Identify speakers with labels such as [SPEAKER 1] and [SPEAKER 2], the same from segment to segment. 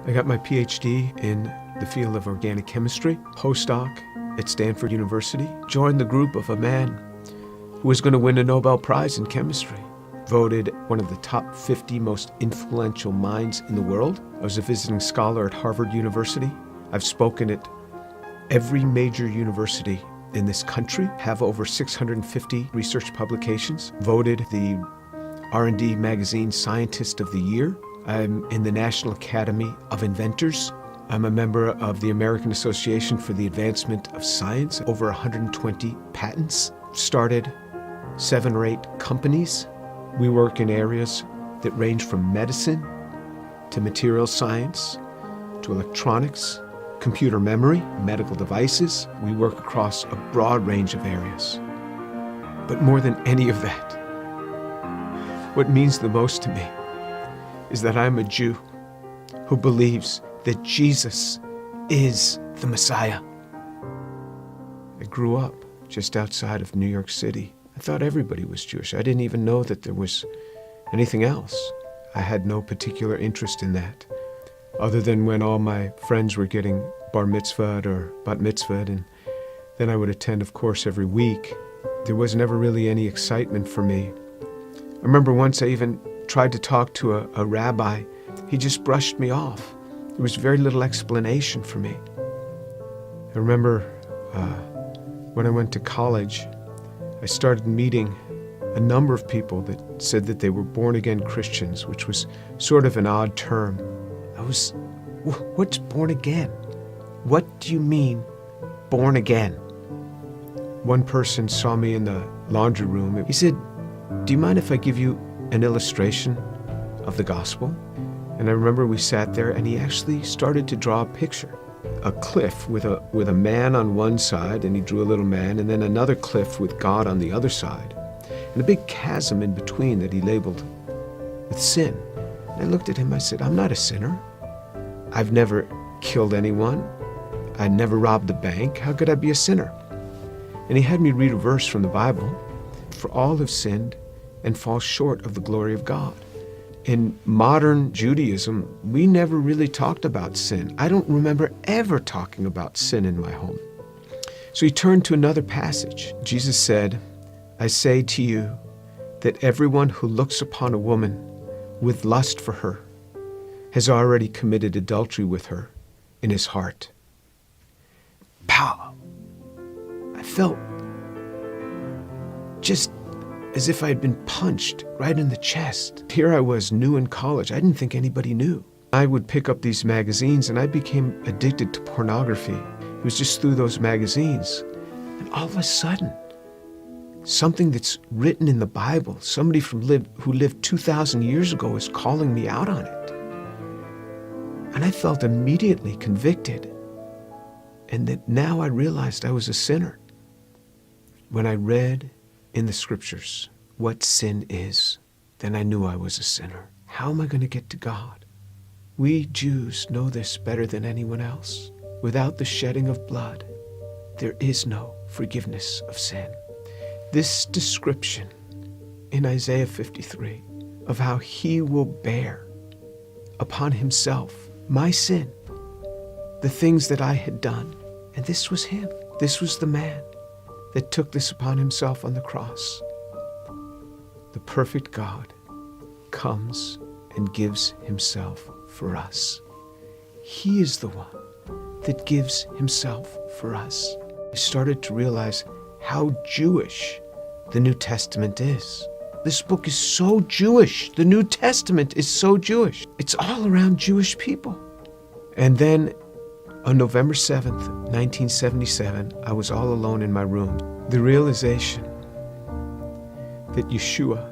[SPEAKER 1] I got my PhD in the field of organic chemistry, postdoc at Stanford University, joined the group of a man who was going to win a Nobel Prize in chemistry, voted one of the top 50 most influential minds in the world. I was a visiting scholar at Harvard University. I've spoken at every major university in this country, have over 650 research publications, voted the R&D magazine Scientist of the Year. I'm in the National Academy of Inventors. I'm a member of the American Association for the Advancement of Science, over 120 patents, started 7 or 8 companies. We work in areas that range from medicine to material science to electronics, computer memory, medical devices. We work across a broad range of areas. But more than any of that, what means the most to me is that I'm a Jew who believes that Jesus is the Messiah. I grew up just outside of New York City. I thought everybody was Jewish. I didn't even know that there was anything else. I had no particular interest in that, other than when all my friends were getting bar mitzvahed or bat mitzvahed, and then I would attend, of course, every week. There was never really any excitement for me. I remember once I even tried to talk to a rabbi. He just brushed me off. There was very little explanation for me. I remember when I went to college, I started meeting a number of people that said that they were born-again Christians, which was sort of an odd term. What's born again? What do you mean, born again? One person saw me in the laundry room. He said, "Do you mind if I give you an illustration of the gospel?" And I remember we sat there and he actually started to draw a picture. A cliff with a man on one side, and he drew a little man, and then another cliff with God on the other side, and a big chasm in between that he labeled with sin. And I looked at him, I said, "I'm not a sinner. I've never killed anyone. I never robbed a bank. How could I be a sinner?" And he had me read a verse from the Bible. "For all have sinned and fall short of the glory of God." In modern Judaism, we never really talked about sin. I don't remember ever talking about sin in my home. So he turned to another passage. Jesus said, "I say to you that everyone who looks upon a woman with lust for her has already committed adultery with her in his heart." Pow! I felt just as if I had been punched right in the chest. Here I was, new in college. I didn't think anybody knew. I would pick up these magazines and I became addicted to pornography. It was just through those magazines. And all of a sudden, something that's written in the Bible, somebody who lived 2,000 years ago is calling me out on it. And I felt immediately convicted. And that now I realized I was a sinner. When I read in the scriptures what sin is, then I knew I was a sinner. How am I going to get to God? We Jews know this better than anyone else. Without the shedding of blood, there is no forgiveness of sin. This description in Isaiah 53 of how he will bear upon himself my sin, the things that I had done, and this was him. This was the man that took this upon himself on the cross. The perfect God comes and gives himself for us. He is the one that gives himself for us. I started to realize how Jewish the New Testament is. This book is so Jewish. The New Testament is so Jewish. It's all around Jewish people. And then on November 7th, 1977, I was all alone in my room. The realization that Yeshua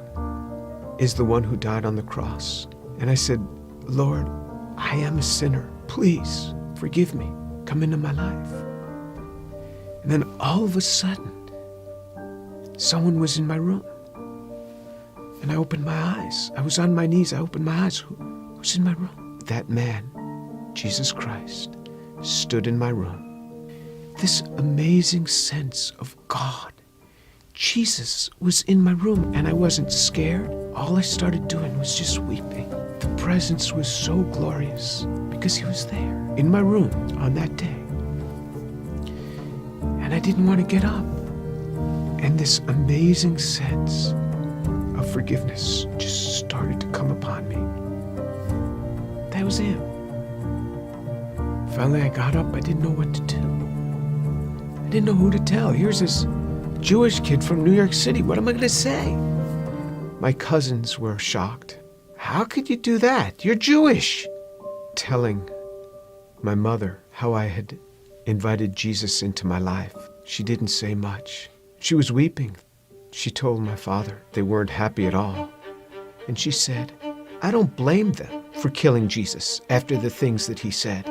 [SPEAKER 1] is the one who died on the cross. And I said, "Lord, I am a sinner. Please forgive me. Come into my life." And then all of a sudden, someone was in my room. And I opened my eyes. I was on my knees. I opened my eyes. Who's in my room? That man, Jesus Christ, stood in my room. This amazing sense of God. Jesus was in my room, and I wasn't scared. All I started doing was just weeping. The presence was so glorious because he was there in my room on that day. And I didn't want to get up. And this amazing sense of forgiveness just started to come upon me. That was him. Finally, I got up. I didn't know what to do. I didn't know who to tell. Here's this Jewish kid from New York City. What am I going to say? My cousins were shocked. How could you do that? You're Jewish. Telling my mother how I had invited Jesus into my life. She didn't say much. She was weeping. She told my father they weren't happy at all. And she said, I don't blame them for killing Jesus after the things that he said.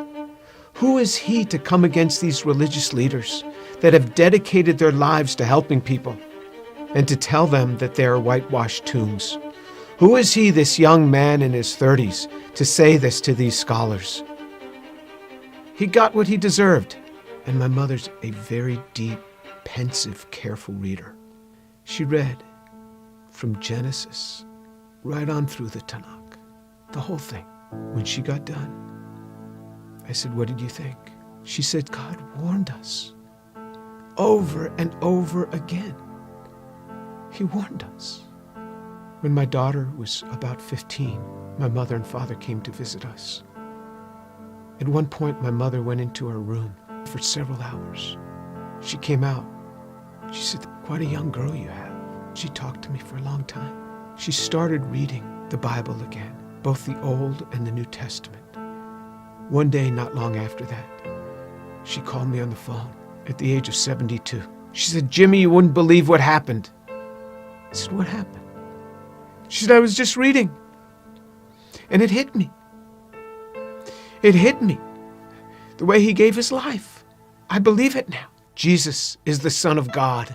[SPEAKER 1] Who is he to come against these religious leaders that have dedicated their lives to helping people and to tell them that they are whitewashed tombs? Who is he, this young man in his 30s, to say this to these scholars? He got what he deserved. And my mother's a very deep, pensive, careful reader. She read from Genesis right on through the Tanakh, the whole thing. When she got done, I said, what did you think? She said, God warned us over and over again. He warned us. When my daughter was about 15, my mother and father came to visit us. At one point, my mother went into her room for several hours. She came out. She said, quite a young girl you have. She talked to me for a long time. She started reading the Bible again, both the Old and the New Testament. One day, not long after that, she called me on the phone at the age of 72. She said, Jimmy, you wouldn't believe what happened. I said, what happened? She said, I was just reading. And it hit me. It hit me. The way he gave his life. I believe it now. Jesus is the Son of God.